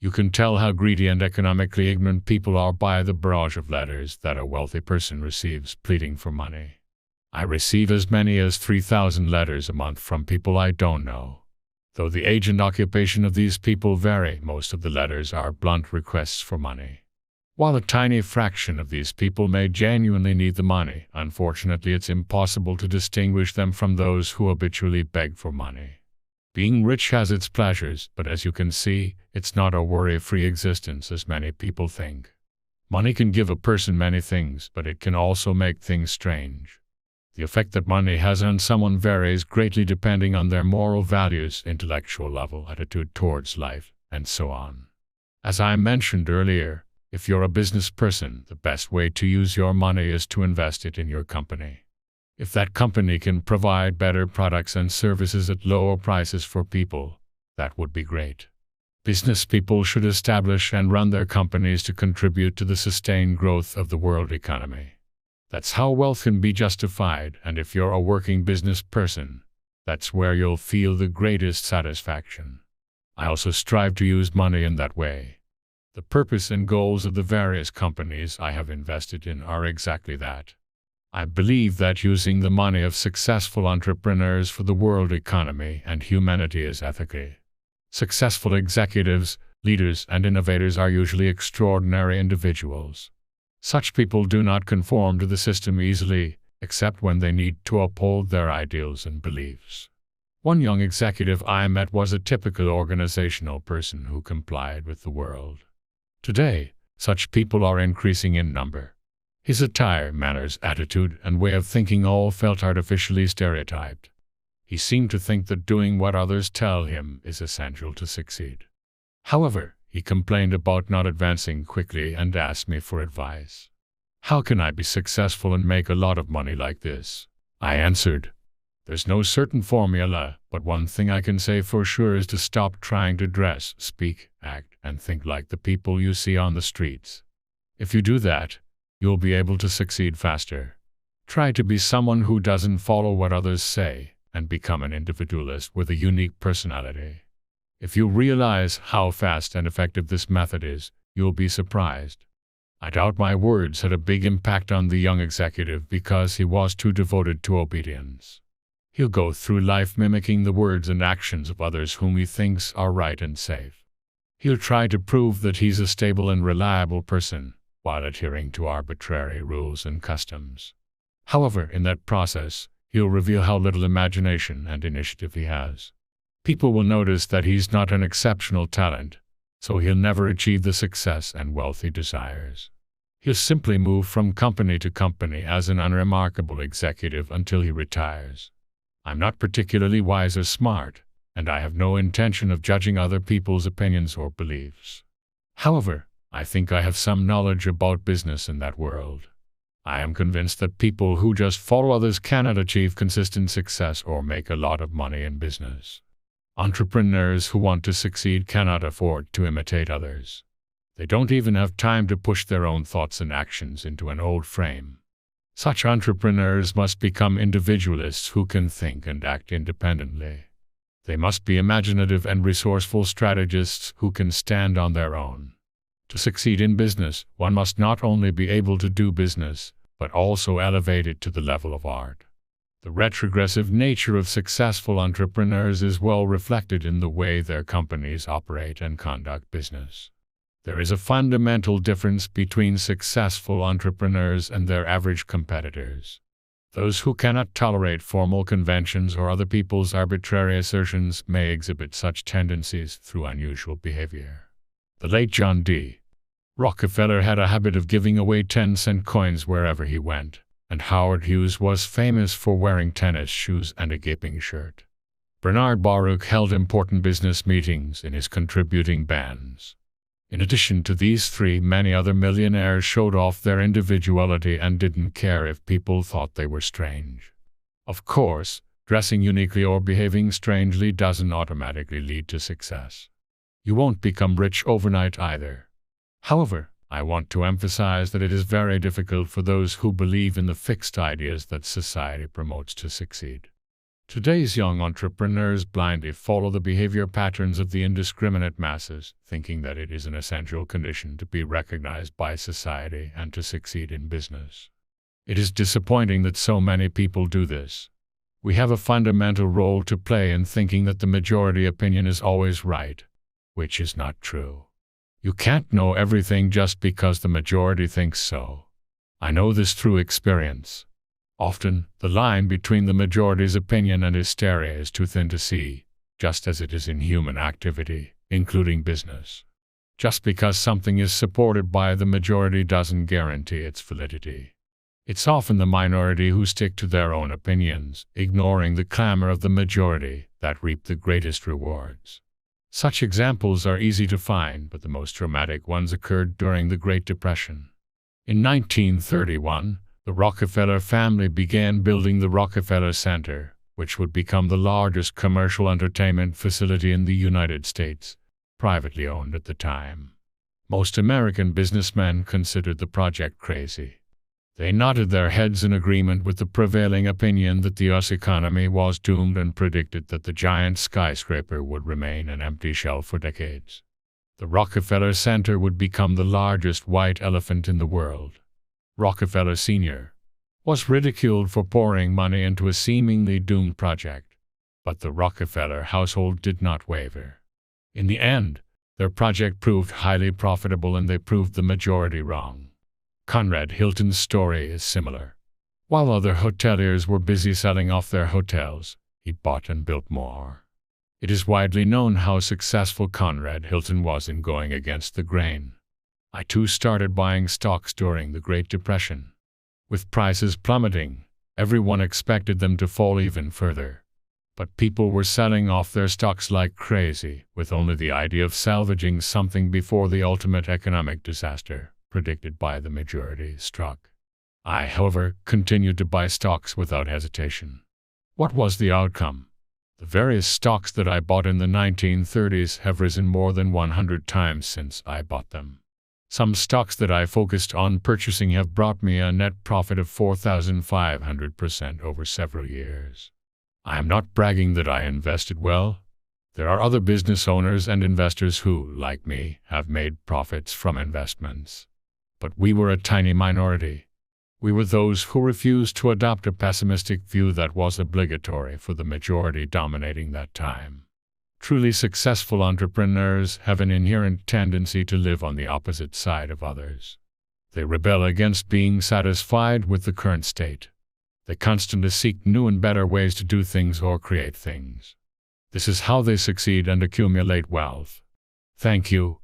You can tell how greedy and economically ignorant people are by the barrage of letters that a wealthy person receives pleading for money. I receive as many as 3,000 letters a month from people I don't know. Though the age and occupation of these people vary, most of the letters are blunt requests for money. While a tiny fraction of these people may genuinely need the money, unfortunately it's impossible to distinguish them from those who habitually beg for money. Being rich has its pleasures, but as you can see, it's not a worry-free existence as many people think. Money can give a person many things, but it can also make things strange. The effect that money has on someone varies greatly depending on their moral values, intellectual level, attitude towards life, and so on. As I mentioned earlier, if you're a business person, the best way to use your money is to invest it in your company. If that company can provide better products and services at lower prices for people, that would be great. Business people should establish and run their companies to contribute to the sustained growth of the world economy. That's how wealth can be justified, and if you're a working business person, that's where you'll feel the greatest satisfaction. I also strive to use money in that way. The purpose and goals of the various companies I have invested in are exactly that. I believe that using the money of successful entrepreneurs for the world economy and humanity is ethical. Successful executives, leaders, and innovators are usually extraordinary individuals. Such people do not conform to the system easily, except when they need to uphold their ideals and beliefs. One young executive I met was a typical organizational person who complied with the world. Today, such people are increasing in number. His attire, manners, attitude, and way of thinking all felt artificially stereotyped. He seemed to think that doing what others tell him is essential to succeed. However, he complained about not advancing quickly and asked me for advice. How can I be successful and make a lot of money like this? I answered, there's no certain formula, but one thing I can say for sure is to stop trying to dress, speak, act, and think like the people you see on the streets. If you do that, you'll be able to succeed faster. Try to be someone who doesn't follow what others say, and become an individualist with a unique personality. If you realize how fast and effective this method is, you'll be surprised. I doubt my words had a big impact on the young executive because he was too devoted to obedience. He'll go through life mimicking the words and actions of others whom he thinks are right and safe. He'll try to prove that he's a stable and reliable person, while adhering to arbitrary rules and customs. However, in that process, he'll reveal how little imagination and initiative he has. People will notice that he's not an exceptional talent, so he'll never achieve the success and wealth he desires. He'll simply move from company to company as an unremarkable executive until he retires. I'm not particularly wise or smart, and I have no intention of judging other people's opinions or beliefs. However, I think I have some knowledge about business in that world. I am convinced that people who just follow others cannot achieve consistent success or make a lot of money in business. Entrepreneurs who want to succeed cannot afford to imitate others. They don't even have time to push their own thoughts and actions into an old frame. Such entrepreneurs must become individualists who can think and act independently. They must be imaginative and resourceful strategists who can stand on their own. To succeed in business, one must not only be able to do business, but also elevate it to the level of art. The retrogressive nature of successful entrepreneurs is well reflected in the way their companies operate and conduct business. There is a fundamental difference between successful entrepreneurs and their average competitors. Those who cannot tolerate formal conventions or other people's arbitrary assertions may exhibit such tendencies through unusual behavior. The late John D. Rockefeller had a habit of giving away 10-cent coins wherever he went, and Howard Hughes was famous for wearing tennis shoes and a gaping shirt. Bernard Baruch held important business meetings in his contributing bands. In addition to these three, many other millionaires showed off their individuality and didn't care if people thought they were strange. Of course, dressing uniquely or behaving strangely doesn't automatically lead to success. You won't become rich overnight either. However, I want to emphasize that it is very difficult for those who believe in the fixed ideas that society promotes to succeed. Today's young entrepreneurs blindly follow the behavior patterns of the indiscriminate masses, thinking that it is an essential condition to be recognized by society and to succeed in business. It is disappointing that so many people do this. We have a fundamental role to play in thinking that the majority opinion is always right, which is not true. You can't know everything just because the majority thinks so. I know this through experience. Often, the line between the majority's opinion and hysteria is too thin to see, just as it is in human activity, including business. Just because something is supported by the majority doesn't guarantee its validity. It's often the minority who stick to their own opinions, ignoring the clamor of the majority, that reap the greatest rewards. Such examples are easy to find, but the most dramatic ones occurred during the Great Depression. In 1931, the Rockefeller family began building the Rockefeller Center, which would become the largest commercial entertainment facility in the United States, privately owned at the time. Most American businessmen considered the project crazy. They nodded their heads in agreement with the prevailing opinion that the US economy was doomed and predicted that the giant skyscraper would remain an empty shell for decades. The Rockefeller Center would become the largest white elephant in the world. Rockefeller Sr. was ridiculed for pouring money into a seemingly doomed project, but the Rockefeller household did not waver. In the end, their project proved highly profitable and they proved the majority wrong. Conrad Hilton's story is similar. While other hoteliers were busy selling off their hotels, he bought and built more. It is widely known how successful Conrad Hilton was in going against the grain. I too started buying stocks during the Great Depression. With prices plummeting, everyone expected them to fall even further. But people were selling off their stocks like crazy, with only the idea of salvaging something before the ultimate economic disaster, predicted by the majority, struck. I, however, continued to buy stocks without hesitation. What was the outcome? The various stocks that I bought in the 1930s have risen more than 100 times since I bought them. Some stocks that I focused on purchasing have brought me a net profit of 4,500% over several years. I am not bragging that I invested well. There are other business owners and investors who, like me, have made profits from investments. But we were a tiny minority. We were those who refused to adopt a pessimistic view that was obligatory for the majority dominating that time. Truly successful entrepreneurs have an inherent tendency to live on the opposite side of others. They rebel against being satisfied with the current state. They constantly seek new and better ways to do things or create things. This is how they succeed and accumulate wealth. Thank you.